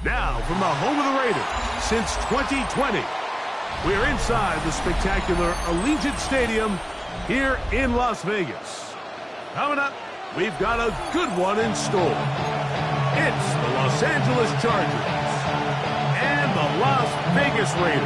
Now, from the home of the Raiders, since 2020, we are inside the spectacular Allegiant Stadium here in Las Vegas. Coming up, we've got a good one in store. It's the Los Angeles Chargers and the Las Vegas Raiders.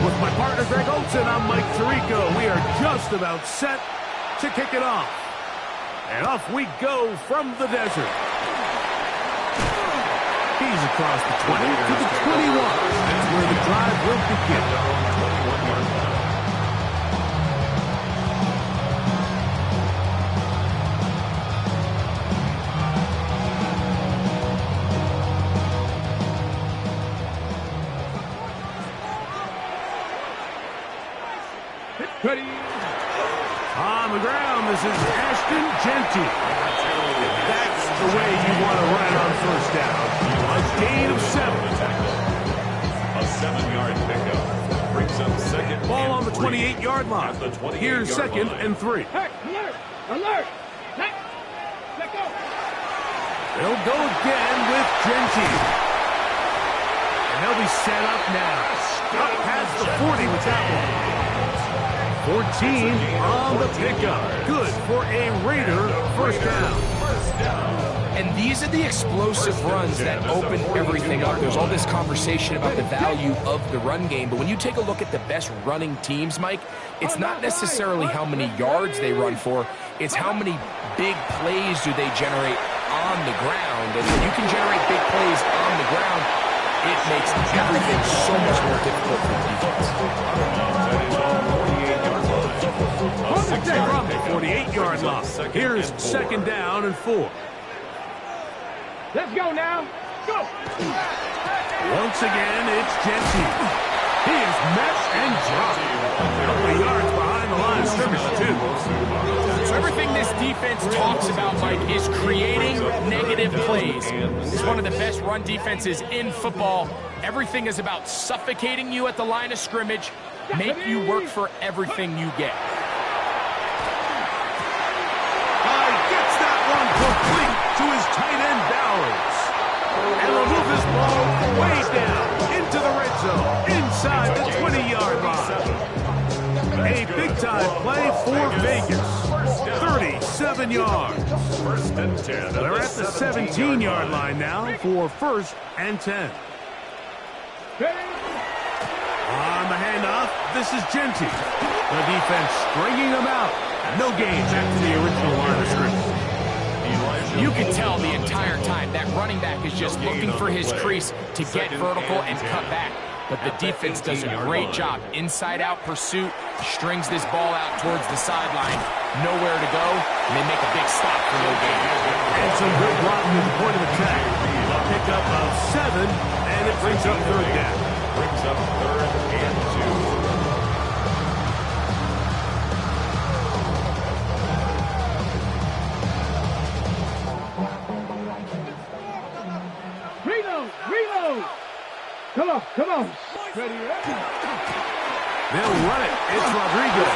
With my partner Greg Olson, I'm Mike Tirico. We are just about set to kick it off. And off we go from the desert. He's across the 20 to the 21. That's where the drive will begin. Ready. On the ground, this is Ashton Genty. That's the way you want to run it on first down. A gain of 7. A 7-yard pickup brings up second. Ball on the 28-yard line. Here's second and 3. Hey, alert! Alert! Let go! They'll go again with Genty. And they'll be set up now. Up past the 40 with that one. 14 on the pickup. Good for a Raider first down. And these are the explosive runs that open everything up. There's all this conversation about the value of the run game, but when you take a look at the best running teams, Mike, it's not necessarily how many yards they run for, it's how many big plays do they generate on the ground. And when you can generate big plays on the ground, it makes everything so much more difficult for the defense. From the 48-yard line. Here's second down and 4. Let's go now. Go. Once again, it's Genty. He is met and dropped. A couple of yards behind the line of scrimmage, too. So everything this defense talks about, Mike, is creating negative plays. It's one of the best run defenses in football. Everything is about suffocating you at the line of scrimmage, make you work for everything you get. Gets that one complete to his tight end, Bowers. And will move this ball way down into the red zone, inside the 20-yard line. A big-time play for Vegas. 37 yards. First and 10. They're at the 17-yard line now for first and 10. On the handoff, this is Genty. The defense stringing them out. No gain back to the original line of scrimmage. You can tell the entire time that running back is just looking for his crease to get vertical and cut back. But the defense does a great job. Inside-out pursuit, strings this ball out towards the sideline. Nowhere to go, and they make a big stop for no gain. And some good blocking at the point of attack. A pickup of 7, and it brings up third down. Brings up third and 2. Reload! Come on. Ready? They'll run it. It's Rodriguez.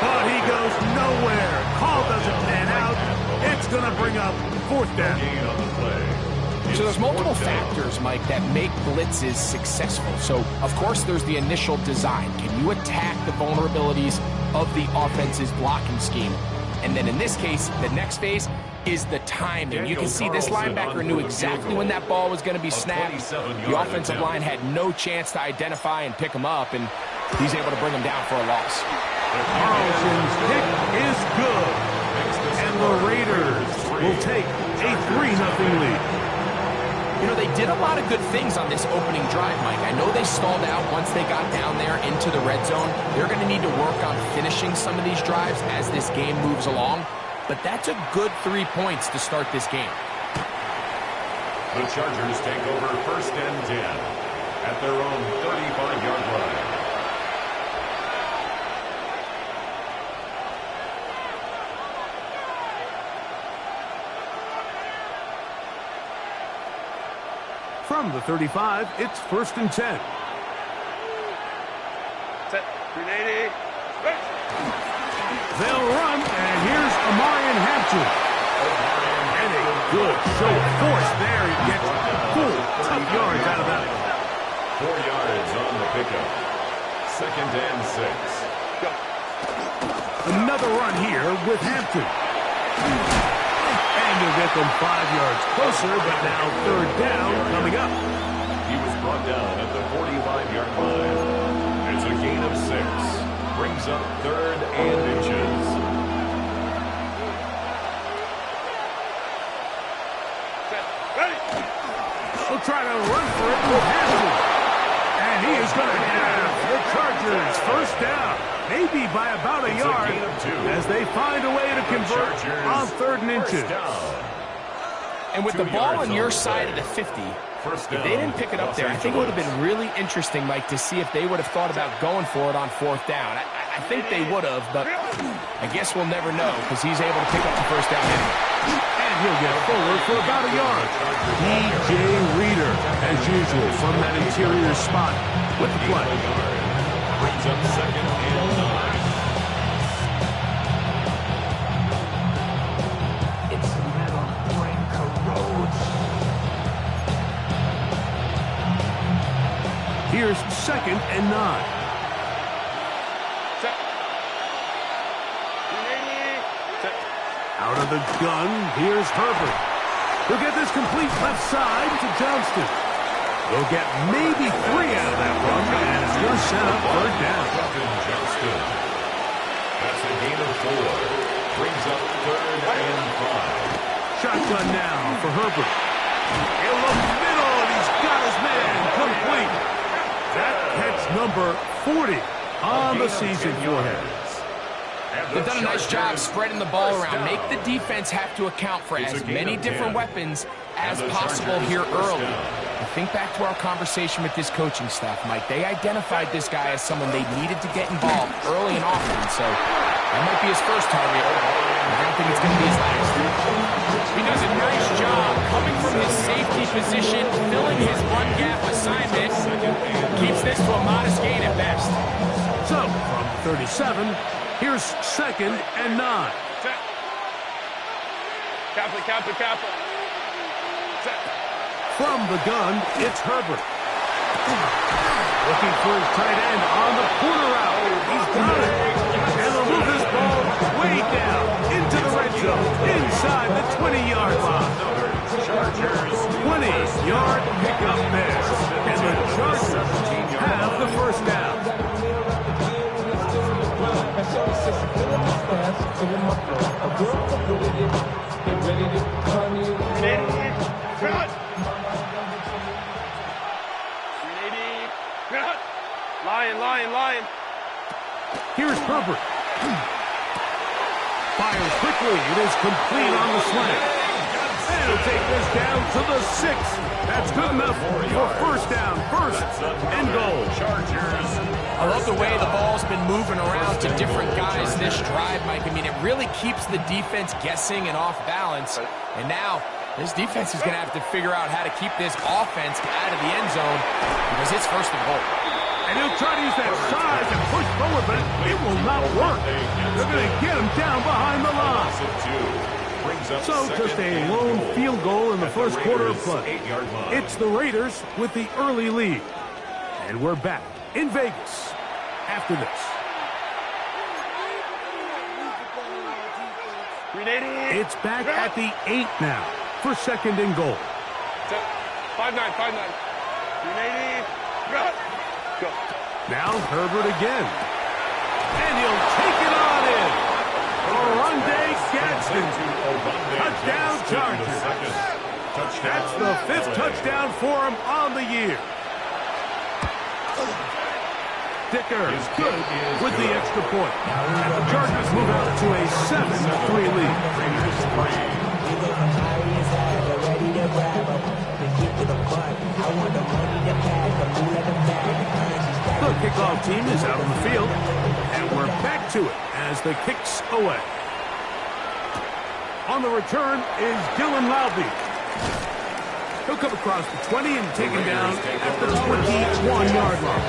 But he goes nowhere. Call doesn't pan out. It's going to bring up fourth down. So there's multiple factors, Mike, that make blitzes successful. So, of course, there's the initial design. Can you attack the vulnerabilities of the offense's blocking scheme? And then in this case, the next phase is the timing. You can see this linebacker knew exactly when that ball was going to be snapped. The offensive line had no chance to identify and pick him up, and he's able to bring him down for a loss. Carlson's kick is good. And the Raiders will take a 3-0 lead. You know, they did a lot of good things on this opening drive, Mike. I know they stalled out once they got down there into the red zone. They're going to need to work on finishing some of these drives as this game moves along. But that's a good 3 points to start this game. The Chargers take over first and 10 at their own 35-yard line. From the 35, it's first and 10. Set. to him. And a good show of force there. He gets full tough yards out of that. 4 yards on the pickup. 2nd and 6. Another run here with Hampton. And he'll get them 5 yards closer, but now 3rd down coming up. He was brought down at the 45-yard line. It's a gain of 6. Brings up 3rd and inches. He'll try to run for it with Hampton. And he is going to have the Chargers 1st down. Maybe by about a yard as they find a way to convert on 3rd and inches. And with the ball on your side of the 50, if they didn't pick it up there, I think it would have been really interesting, Mike, to see if they would have thought about going for it on 4th down. I think they would have, but I guess we'll never know because he's able to pick up the 1st down anyway. And he'll get forward for about a yard. DJ Reader, as usual, from that interior spot with the play. Brings up 2nd and 9. It's metal brain corrodes. Here's 2nd and 9. Out of the gun, here's Herbert. He'll get this complete left side to Johnston. They'll get maybe 3 out of that run, and it's going to set up 3rd down. Johnston. That's a gain of 4. Brings up 3rd and 5. Shotgun now for Herbert. In the middle, and he's got his man complete. That catch number 40 on the season for him. They've done a nice job spreading the ball around. Make the defense have to account for as many different weapons as possible here early. I think back to our conversation with this coaching staff, Mike. They identified this guy as someone they needed to get involved early and often, so that might be his first target. I don't think it's going to be his last. He does a nice job coming from his safety position, filling his run gap assignment. Keeps this to a modest gain at best. So, from 37, here's 2nd and 9. Kappa. From the gun, it's Herbert. Looking for his tight end on the corner route. He's got it. And they'll move this ball way down into the red zone, inside the 20-yard line. 20-yard pickup there. And the Chargers have the 1st down. Lion. Here's Herbert. Fires quickly. It is complete on the slant. And he'll take this down to the 6. That's good enough for 1st down. 1st and goal. I love the way the ball's been moving around to different guys this drive, Mike. I mean, it really keeps the defense guessing and off balance. And now, this defense is going to have to figure out how to keep this offense out of the end zone because it's 1st and goal. And he'll try to use that size and push forward, but it will not work. They're going to get him down behind the line. So just a lone field goal in the 1st quarter of play. It's the Raiders with the early lead. And we're back in Vegas after this. It's back at the 8 now for 2nd and goal. 5-9. Go. Now Herbert again. And he'll take it on in. Oronde Gadsden. Touchdown Chargers. That's the 5th touchdown for him on the year. Dicker is good with the extra point. And the Chargers move out to a 7-3 lead. The kickoff team is out on the field, and we're back to it as the kicks away. On the return is Dylan Loudby. He'll come across the 20 and take him down at the 21-yard line.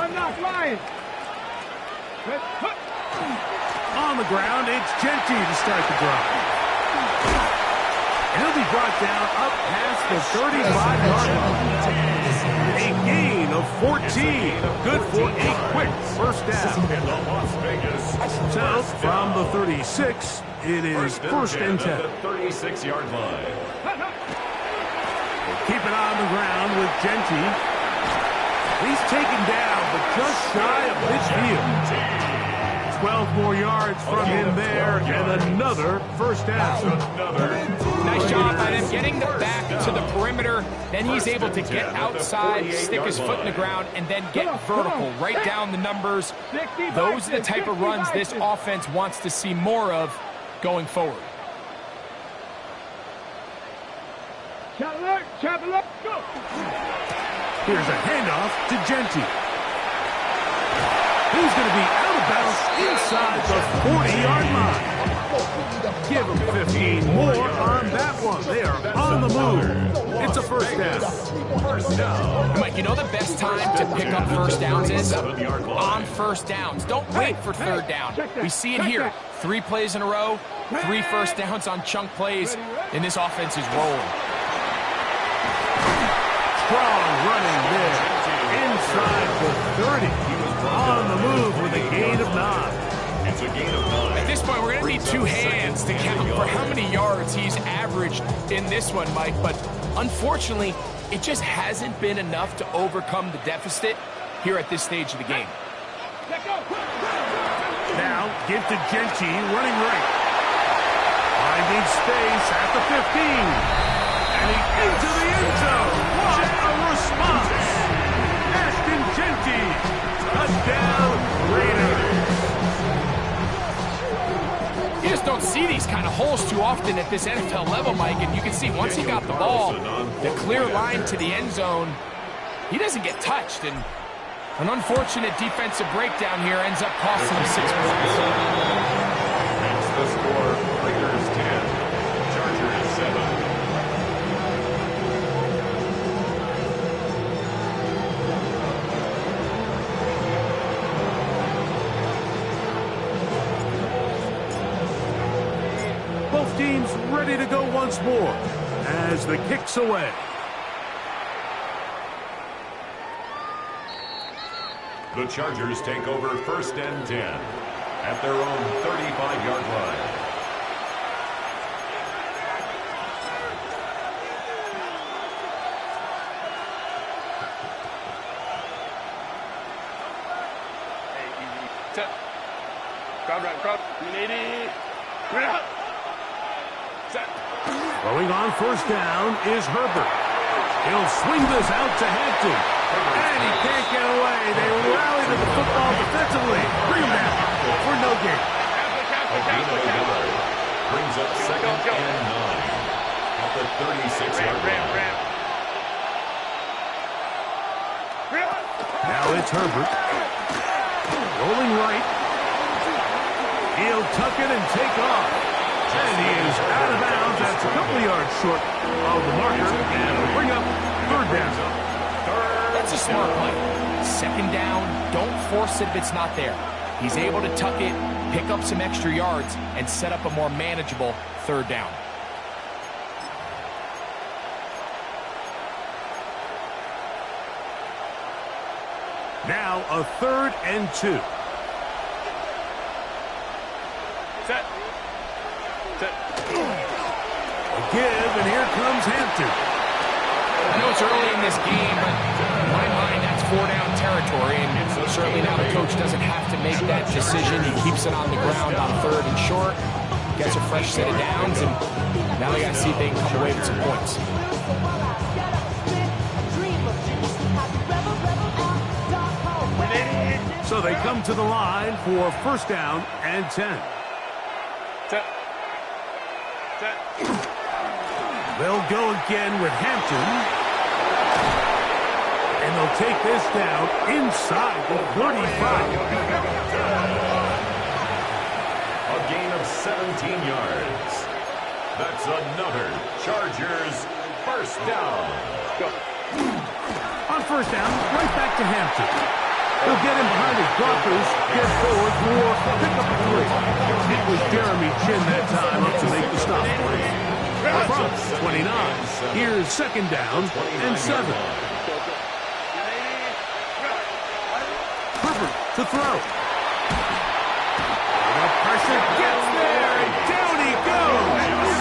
I'm not lying. On the ground, it's Genty to start the drive. And he'll be brought down up past the 35-yard line. A gain of 14. Good for a quick first down. So from the 36, it is first and 10. 36-yard line. Keep it on the ground with Genty. He's taken down, but just shy of midfield. 12 more yards from him there, and another first down. Nice job by them getting the back to the perimeter. Then he's able to get outside, stick his foot in the ground, and then get vertical, right down the numbers. Those are the type of runs this offense wants to see more of going forward. Chop alert, go! Here's a handoff to Genty. He's going to be out of bounds inside the 40-yard line. Give him 15 more on that one. They are on the move. It's a first down. Mike, you know the best time to pick up first downs is on first downs. Don't wait for third down. We see it here. 3 plays in a row, 3 first downs on chunk plays, and this offense is rolling. Strong running there. Inside the 30. On the move with a gain of 9. It's a gain of 9. At this point, we're going to need 2 hands to count for how many yards he's averaged in this one, Mike. But unfortunately, it just hasn't been enough to overcome the deficit here at this stage of the game. Now, give to Genty, running right. Finding space at the 15. And he's into the end zone. What a response! Ashton Genty, touchdown Raiders. You just don't see these kind of holes too often at this NFL level, Mike. And you can see once he got the ball, the clear line to the end zone, he doesn't get touched. And an unfortunate defensive breakdown here ends up costing him 6 points. That's the score. Raiders 10, Chargers 7. Both teams ready to go once more as the kick's away. The Chargers take over first and 10 at their own 35-yard line. Going on first down is Herbert. He'll swing this out to Hampton. And he can't get away. They rally to the football defensively. Bring him down for no gain. Brings up second and 9 at the 36-yard line. Now it's Herbert. Rolling right. He'll tuck it and take off. And he is out of bounds. That's a couple of yards short of the marker. And it'll bring up third down. That's a smart play. Second down, don't force it if it's not there. He's able to tuck it, pick up some extra yards, and set up a more manageable third down. Now a 3rd and 2. Set. A give, and here comes Hampton. I know it's early in this game, but in my mind, that's 4-down territory, and certainly now the coach doesn't have to make that decision. He keeps it on the ground on 3rd and short, gets a fresh set of downs, and now they got to see if they can come away with some points. So they come to the line for first down and 10. They'll go again with Hampton. And they'll take this down inside the 35. A gain of 17 yards. That's another Chargers first down. On first down, right back to Hampton. He'll get him behind his blockers, get forward for pick up a 3. It was Jeremy Chin that time up to make the stop. From 29, here's second down and 7. Herbert to throw. The pressure gets there, and down he goes.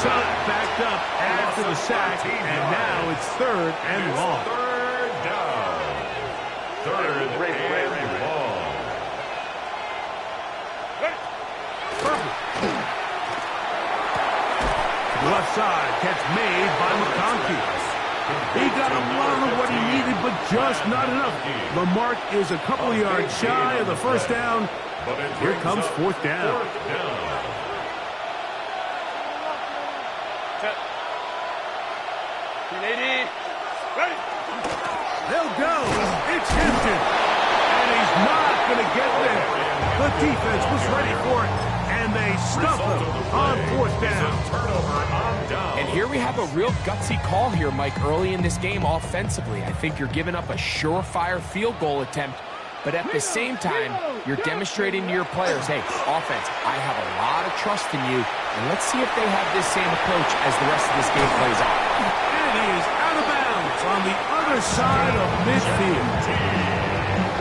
Shot backed up after the sack, and now it's third and long. Third down. Third and long. Perfect. Left side, catch made by McConkey. He got a lot of what he needed, but just not enough. The mark is a couple of yards shy of the first down. Here comes fourth down. They'll go. It's Hampton. And he's not going to get there. The defense was ready for it, and they stuffed him on fourth down. And here we have a real gutsy call here, Mike, early in this game offensively. I think you're giving up a surefire field goal attempt, but at the same time, you're demonstrating to your players, hey, offense, I have a lot of trust in you, and let's see if they have this same approach as the rest of this game plays out. And he is out of bounds on the other side of midfield.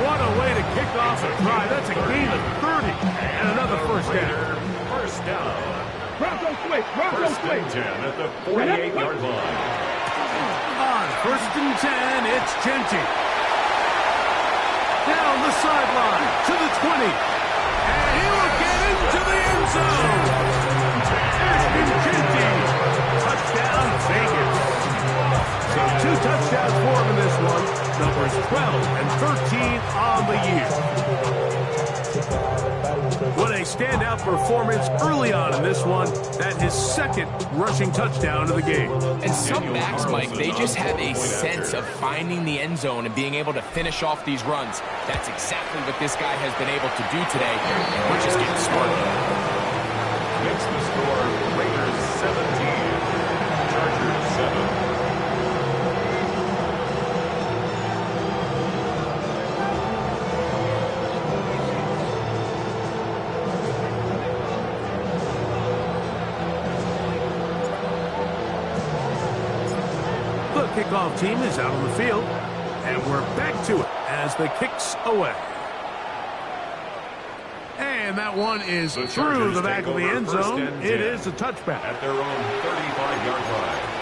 What a way to kick off a drive. That's a gain of 30 and another first down. First down. Bronco quick. Bronco First quick. and 10 at the 48-yard line. On first and 10, it's Genty. Down the sideline to the 20. And he will get into the end zone. Ashton Genty. Touchdown, Vegas. So 2 touchdowns for him in this one. Numbers 12 and 13 on the year. What a standout performance early on in this one. That his second rushing touchdown of the game. And some backs, Mike, they just have a sense of finding the end zone and being able to finish off these runs. That's exactly what this guy has been able to do today, and we're just getting started. Makes the score Raiders 17, Chargers 7. Kickoff team is out on the field, and we're back to it as the kick's away. And that one is through the back of the end zone. It is a touchback. At their own 35-yard line.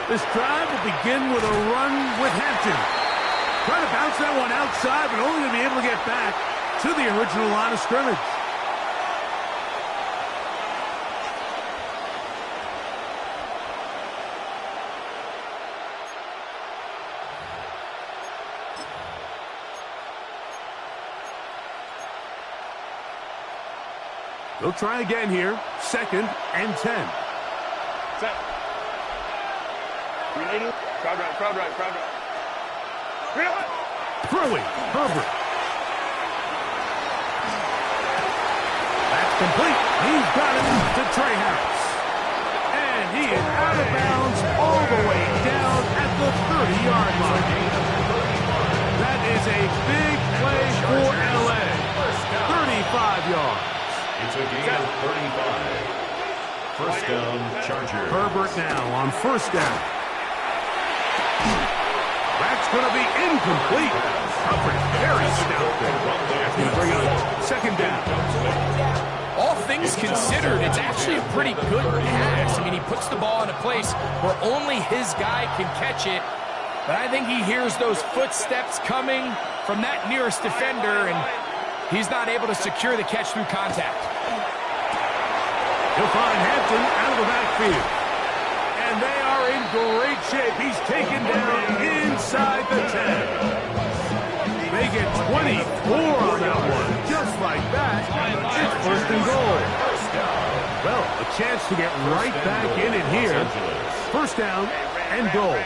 This drive will begin with a run with Hampton. Try to bounce that one outside, but only to be able to get back to the original line of scrimmage. They'll try again here. Second and 10. Set. Crowd right. Throwing, Herbert. That's complete. He's got it to Trey Harris. And he is out of bounds all the way down at the 30-yard line. That is a big play for L.A. 35 yards. It's a gain of 35. First down, Chargers. Herbert now on first down. That's going to be incomplete. Coverage very stout there. That's going to bring up second down. All things considered, it's actually a pretty good pass. I mean, he puts the ball in a place where only his guy can catch it. But I think he hears those footsteps coming from that nearest defender, and he's not able to secure the catch through contact. He'll find Hampton out of the backfield. And they are in great shape. He's taken down inside the 10. They get 24 on that one. Just like that, it's first and goal. Well, a chance to get right back in it here. First down and goal.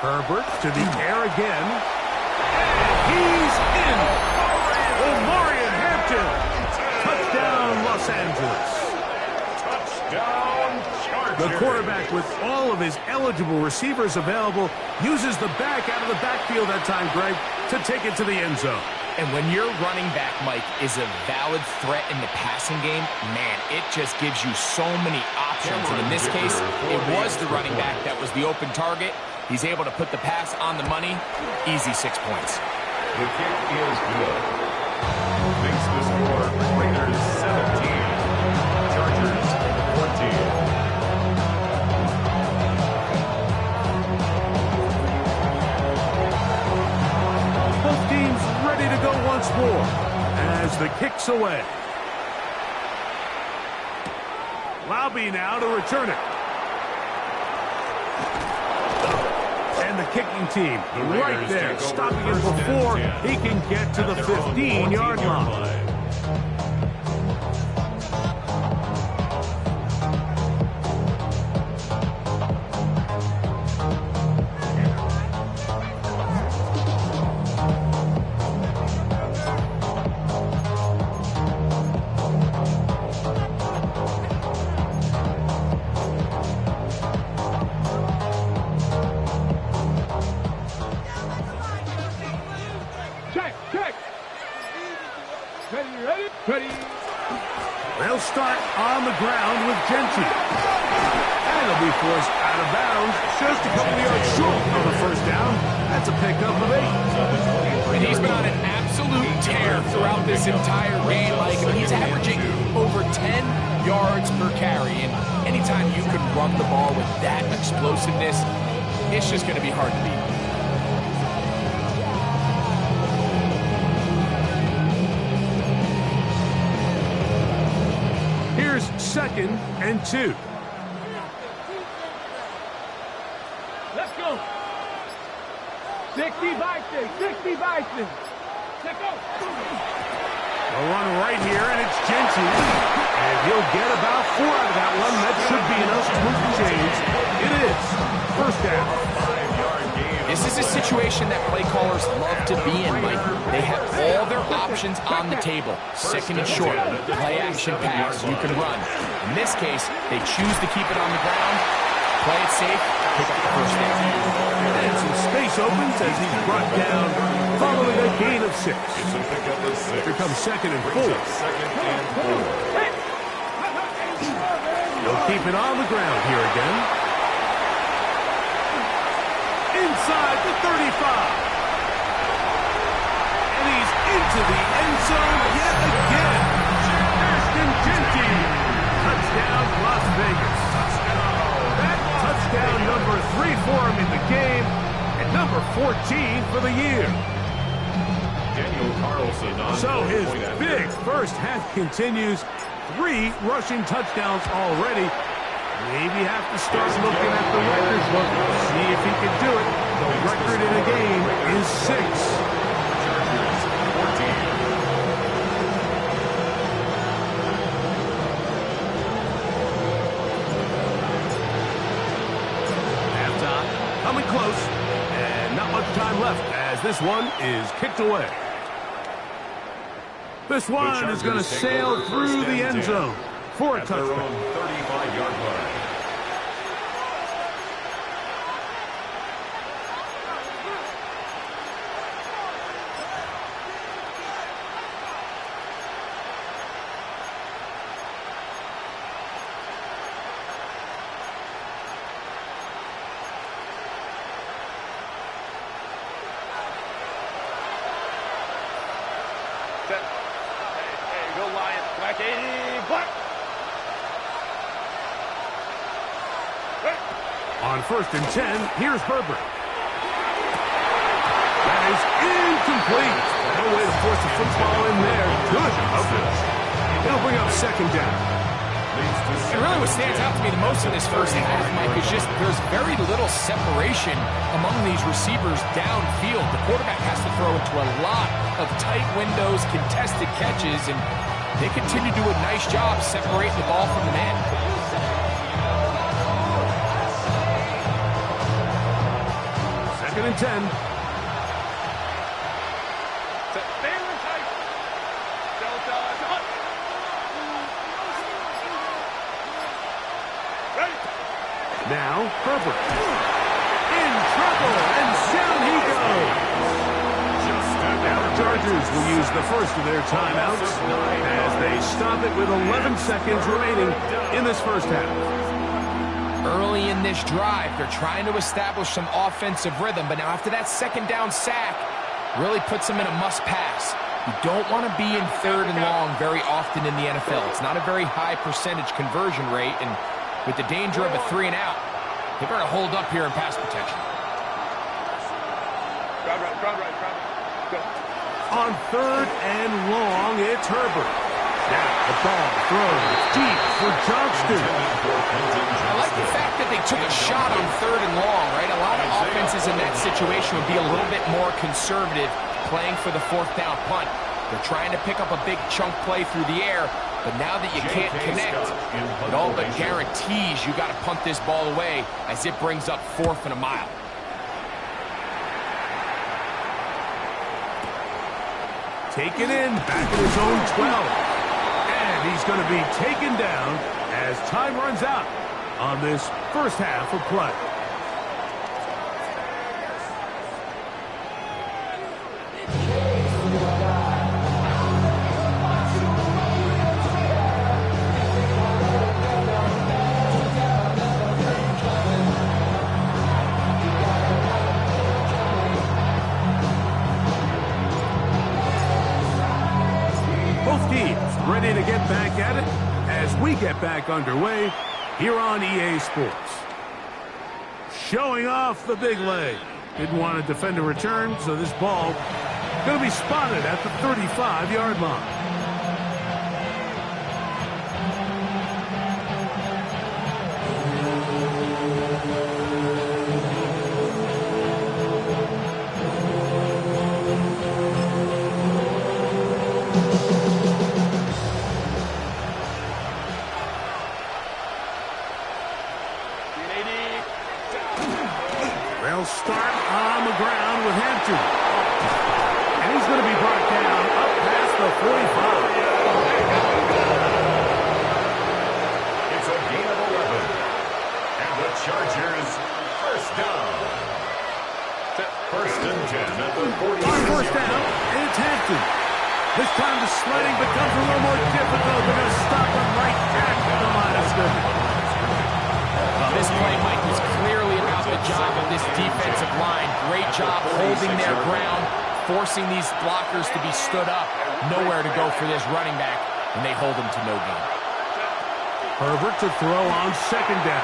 Herbert to the air again. He's in. Omarion Hampton. Touchdown, Los Angeles. Touchdown, Chargers. The quarterback, with all of his eligible receivers available, uses the back out of the backfield that time, Greg, to take it to the end zone. And when your running back, Mike, is a valid threat in the passing game, man, it just gives you so many options. And in this case, it was the running back that was the open target. He's able to put the pass on the money. Easy 6 points. The kick is good. Makes the score Raiders 17, Chargers 14. Both teams ready to go once more as the kick's away. Laube now to return it. And the kicking team right there, stopping him before he can get to the 15-yard line. Ready. They'll start on the ground with Genty. And he'll be forced out of bounds just a couple yards short of the first down. That's a pickup of 8. And he's been on an absolute tear throughout this entire game, Mike. I mean, he's averaging over 10 yards per carry. And anytime you can run the ball with that explosiveness, it's just going to be hard to beat. Here's 2nd and 2. Let's go. 60 Bison. 60 Bison. Let's go. A run right here, and it's Genty. And he'll get about 4 out of that one. That should be enough to move the chains. It is. First down. 5-yard gain. This is a situation that play callers love to be in, Mike. They have all their options on the table. 2nd and short, play action pass, you can run. In this case, they choose to keep it on the ground, play it safe, pick up the first down. And some space opens as he's brought down following a gain of 6. It's a pickup of 6. Here comes 2nd and 4. 2nd and 4. They'll keep it on the ground here again. Inside the 35. And he's into the end zone yet again. Ashton Genty. Touchdown, Las Vegas. That touchdown number 3 for him in the game, and number 14 for the year. Daniel Carlson on So his point big after. first half continues. 3 rushing touchdowns already. Maybe have to start looking at the record book, see if he can do it. The record in a game is 6. Chargers 14. Halftime, coming close, and not much time left as this one is kicked away. This one is going to sail through the end zone for a At their own touchdown. 35-yard line. Hey, go Lions. Black 80. Black. On 1st and 10, here's Herbert. That is incomplete. No way to force the football in there. Good coverage. It'll bring up 2nd down. And really what stands out to me the most in this first half, Mike, is just there's very little separation among these receivers downfield. The quarterback has to throw into a lot of tight windows, contested catches, and they continue to do a nice job separating the ball from the man. Second and 10. Now, Herbert. In trouble, and down he goes. Now the Chargers will use the first of their timeouts as they stop it with 11 seconds remaining in this first half. Early in this drive, they're trying to establish some offensive rhythm, but now after that second down sack, really puts them in a must-pass. You don't want to be in third and long very often in the NFL. It's not a very high percentage conversion rate, and with the danger of a 3 and out, they're going to hold up here in pass protection. On third and long, it's Herbert. Now the ball thrown deep for Johnston. I like the fact that they took a shot on third and long, right? A lot of offenses in that situation would be a little bit more conservative playing for the fourth down punt. They're trying to pick up a big chunk play through the air, but now that you can't connect, it all but guarantees you got to punt this ball away as it brings up 4th and a mile. Taken in, back at his own 12. And he's going to be taken down as time runs out on this first half of play. Ready to get back at it as we get back underway here on EA Sports. Showing off the big leg. Didn't want to defend a return, so this ball going to be spotted at the 35-yard line. They'll start on the ground with Hampton. And he's going to be brought down up past the 45. It's a gain of 11. And the Chargers, first down. First and 10 at the 40. On first down, it's Hampton. This time the sledding becomes a little more difficult. They're going to stop him right at the line of scrimmage. This play, Mike, was clearly about the job of this defensive line. Great job holding their ground, forcing these blockers to be stood up. Nowhere to go for this running back, and they hold him to no gain. Herbert to throw on second down.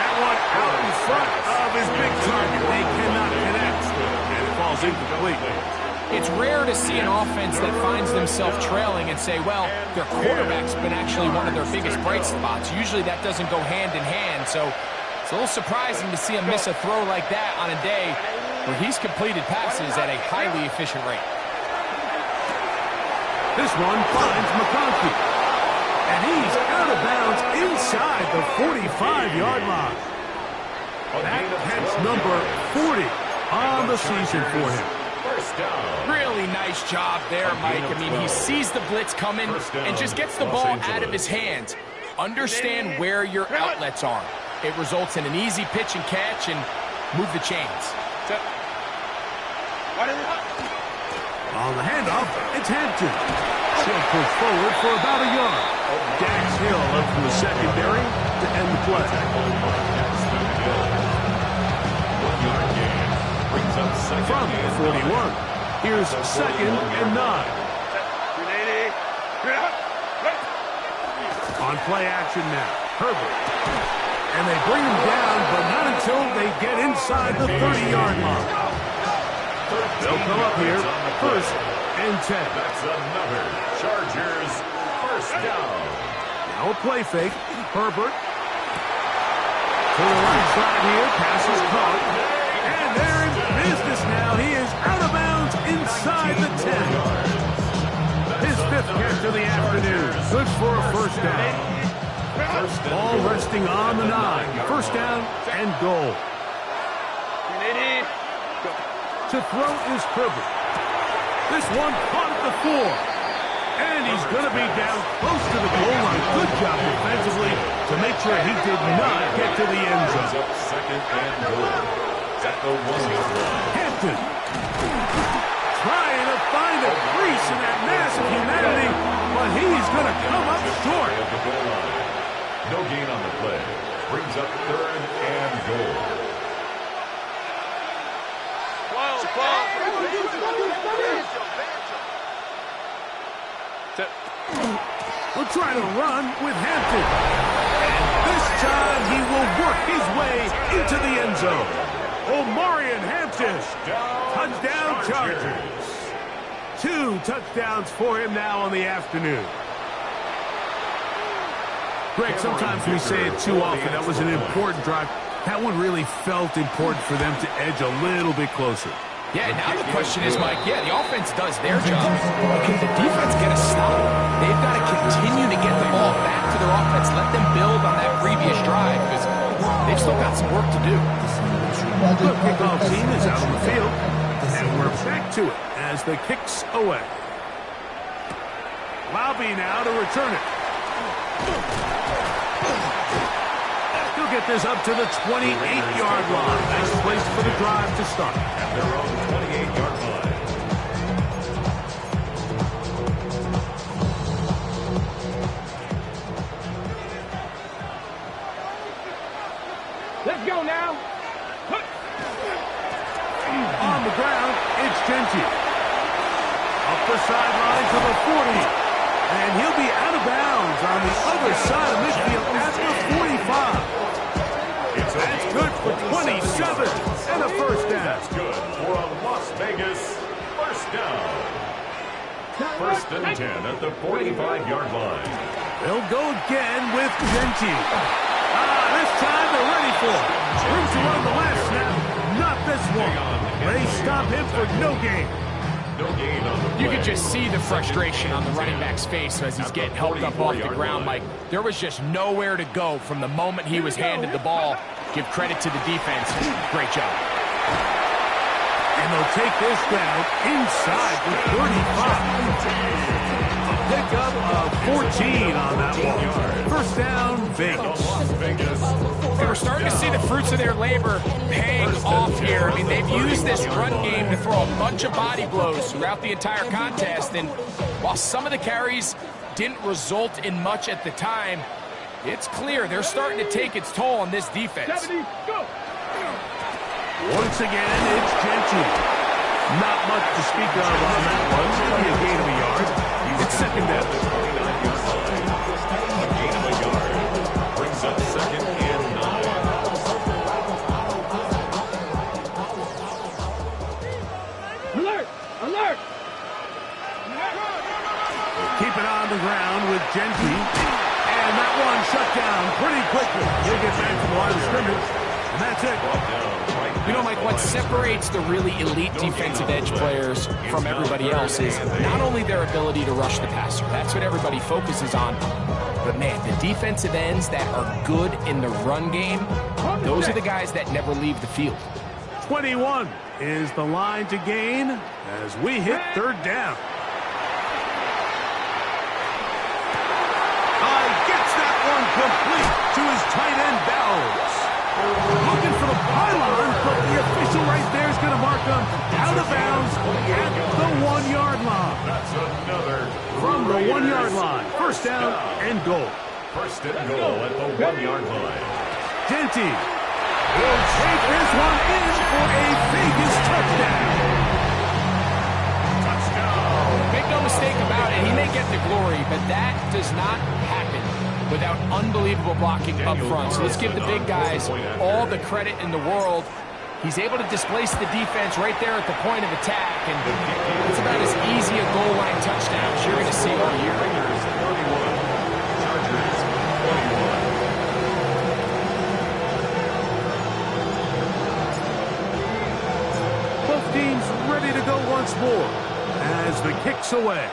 That one out in front of his big target. They cannot connect, and it falls incomplete. It's rare to see an offense that finds themselves trailing and say, well, their quarterback's been actually one of their biggest bright spots. Usually that doesn't go hand in hand, so it's a little surprising to see him miss a throw like that on a day where he's completed passes at a highly efficient rate. This one finds McConkey, and he's out of bounds inside the 45-yard line. That catch number 40 on the season for him. Really nice job there, Mike. I mean, he sees the blitz coming and just gets the ball out of his hands. Understand where your outlets are. It results in an easy pitch and catch and move the chains. On the handoff, it's Hampton. She'll push forward for about a yard. Dax Hill up from the secondary to end the play. From the 41, here's second and 9. On play action now, Herbert. And they bring him down, but not until they get inside the 30-yard line. They'll come up here, first and 10. That's another Chargers first down. Now a play fake, Herbert. To the right side here, pass is caught. And they're in business now. He is out of bounds inside the 10. His 5th catch of the afternoon. Good for a first down. Ball resting on the 9. First down and goal. To throw is Herbert. This one caught at the 4. And he's going to be down close to the goal line. Good job defensively to make sure he did not get to the end zone. Second and goal. At the 1-yard line. Hampton trying to find a crease in that mass of humanity, but he's going to come up short. At the goal line. No gain on the play. Brings up third and goal. We're trying to run with Hampton. And this time he will work his way into the end zone. Omarion Hampton. Touchdown Chargers. 2 touchdowns for him now on the afternoon. Greg, sometimes we say it too often. That was an important drive. That one really felt important for them to edge a little bit closer. Yeah, now the question is, Mike, the offense does their job. But can the defense get a stop? They've got to continue to get the ball back to their offense. Let them build on that previous drive because they've still got some work to do. The kickoff team is out on the field, and we're back to it as the kick's away. Lobby now to return it. He'll get this up to the 28-yard line. Nice place for the drive to start. At their own 28-yard line. Let's go now. On the ground, it's Genty. Up the sideline to the 40. And he'll be out of bounds on the other side of midfield at the 45. That's good for 27 and a first down. That's good for a Las Vegas first down. First and 10 at the 45-yard line. They'll go again with Genty. This time they're ready for it. Room to run the last snap. Not this one. They stop him for no gain. No gain on the play. You could just see the frustration on the running back's face as he's getting helped up off the ground, Mike. There was just nowhere to go from the moment he was handed the ball. Give credit to the defense. Great job. And they'll take this down inside the 35. A pickup of 14 on that one. First down, Vegas. And we're starting to see the fruits of their labor paying off here. I mean, they've used this run game to throw a bunch of body blows throughout the entire contest. And while some of the carries didn't result in much at the time, it's clear they're starting to take its toll on this defense. 70, go. Once again, it's Genty. Not much to speak of on that one. Maybe a gain of a yard. It's second down. A gain of a yard. Brings up second and 9. Alert! Alert! Keep it on the ground with Genty. And that one shut down pretty quickly. He'll get back to the line of scrimmage. And that's it. You know, Mike, what separates the really elite defensive edge players from everybody else is not only their ability to rush the passer. That's what everybody focuses on. But, man, the defensive ends that are good in the run game, those are the guys that never leave the field. 21 is the line to gain as we hit third down. Gets that one complete to his tight end, Bowers. Looking for the pylon, but the official right there is going to mark him out of bounds at the 1-yard line. That's another From the 1-yard line, first down and goal. First and goal at the 1-yard line. Genty will take this one in for a Vegas touchdown. Make no mistake about it, he may get the glory, but that does not happen without unbelievable blocking up front. So let's give the big guys all the credit in the world. He's able to displace the defense right there at the point of attack, and it's about as easy a goal line touchdown as you're going to see all year. Both teams ready to go once more as the kick's away.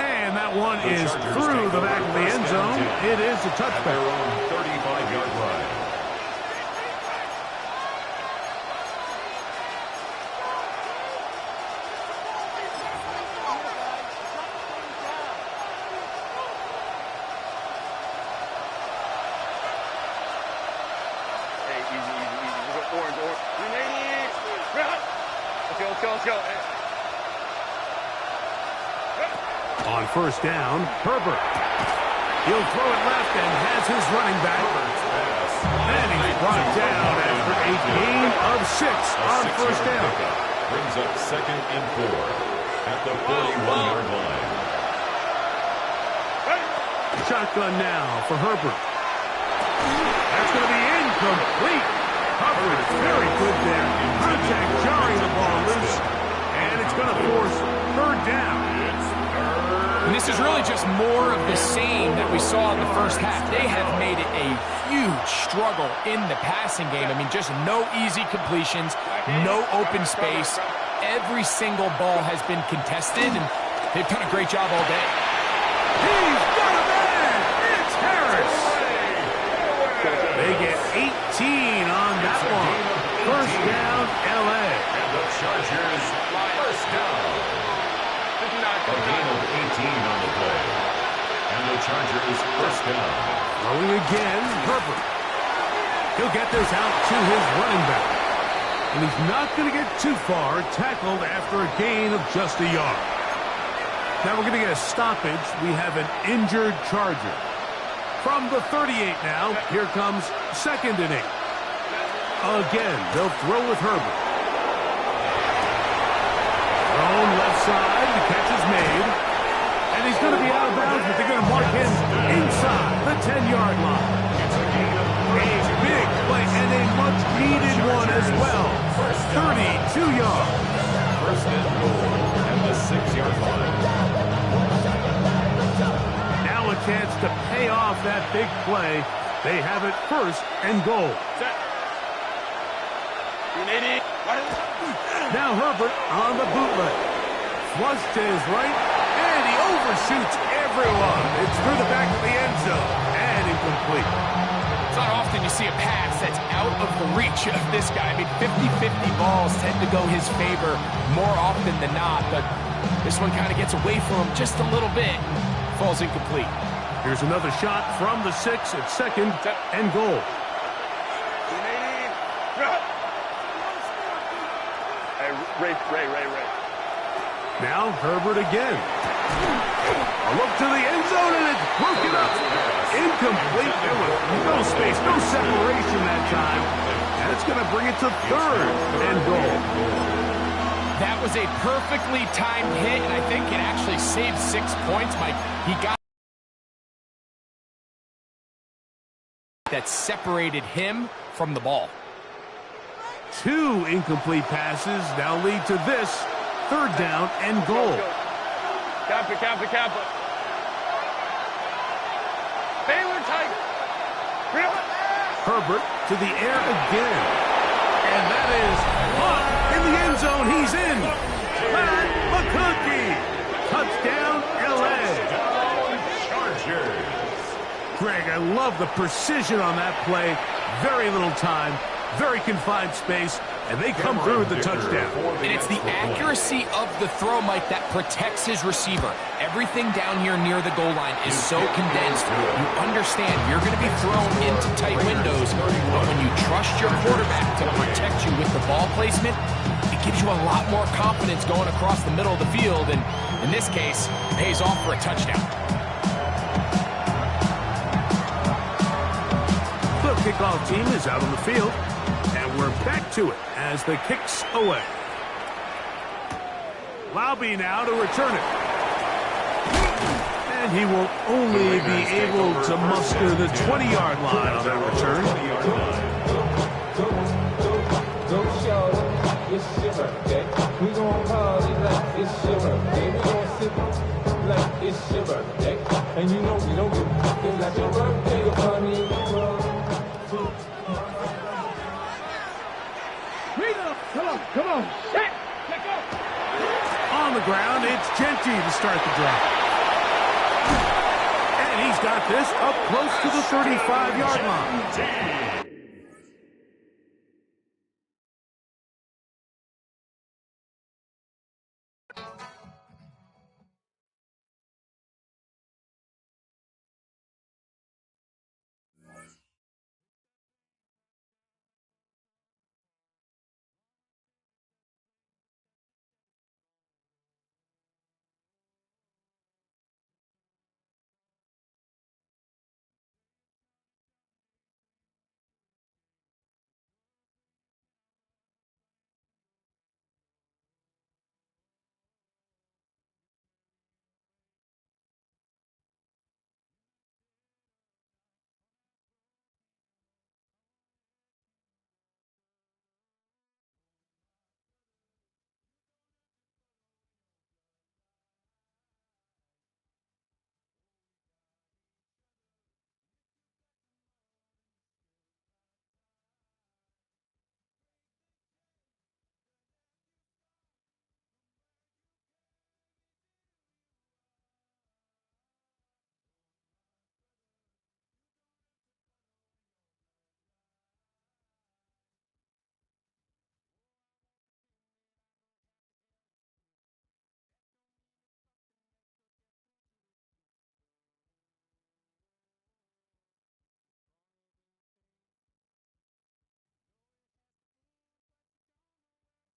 And that one is through the back of the end zone. It is a touchback. Their own 35-yard line. Let's go. On first down, Herbert. He'll throw it left and has his running back. And he's brought down after a gain of 6 on first down. Brings up 2nd and 4 at the 41-yard line. Shotgun now for Herbert. That's going to be incomplete. Herbert is very good there. Contact jarring the ball loose. And it's going to force 3rd down. And this is really just more of the same that we saw in the first half. They have made it a huge struggle in the passing game. I mean, just no easy completions, no open space. Every single ball has been contested, and they've done a great job all day. He's got a man! It's Harris! They get 18 on that one. First down, L.A. And the Chargers, first down. A gain of 18 on the play. And the Chargers first down. Throwing again, Herbert. He'll get this out to his running back. And he's not going to get too far, tackled after a gain of just a yard. Now we're going to get a stoppage. We have an injured Charger. From the 38 now, here comes 2nd and 8. Again, they'll throw with Herbert. Thrown left side, the catch is made. And he's going to be out of bounds, but they're going to mark him inside the 10-yard line. A big play and a much-needed one as well. 32 yards. First and goal at the 6-yard line. Now a chance to pay off that big play. They have it 1st and goal. Now Herbert on the bootleg. Flush to his right, and he overshoots everyone. It's through the back of the end zone, and incomplete. It's not often you see a pass that's out of the reach of this guy. I mean, 50-50 balls tend to go his favor more often than not, but this one kind of gets away from him just a little bit. Falls incomplete. Here's another shot from the 6 at 2nd and goal. Ray. Now Herbert again. A look to the end zone, and it's broken up. Incomplete. There was no space, no separation that time. And it's going to bring it to 3rd and goal. That was a perfectly timed hit, and I think it actually saved 6 points, Mike. He got that separated him from the ball. 2 incomplete passes now lead to this 3rd down and goal. Kappa. Baylor Tiger. Herbert to the air again. And that is caught in the end zone. He's in. Matt McConkey. Touchdown, L.A. Chargers. Greg, I love the precision on that play. Very little time. Very confined space, and they come through with the touchdown. And it's the accuracy of the throw, Mike, that protects his receiver. Everything down here near the goal line is so condensed. You understand you're going to be thrown into tight windows, but when you trust your quarterback to protect you with the ball placement, it gives you a lot more confidence going across the middle of the field, and in this case, pays off for a touchdown. The kickoff team is out on the field. And we're back to it as the kick's away. Laube now to return it. And he will only be able to muster the 20-yard line on that return. Don't shout, it's your birthday. We gon' party like it's your birthday. We gon' sip like it's your birthday. And you know we don't give a fuck. It's like your birthday. You're funny in the club. Come on. Set. Let go. On the ground, it's Genty to start the drive. And he's got this up close to the 35-yard line.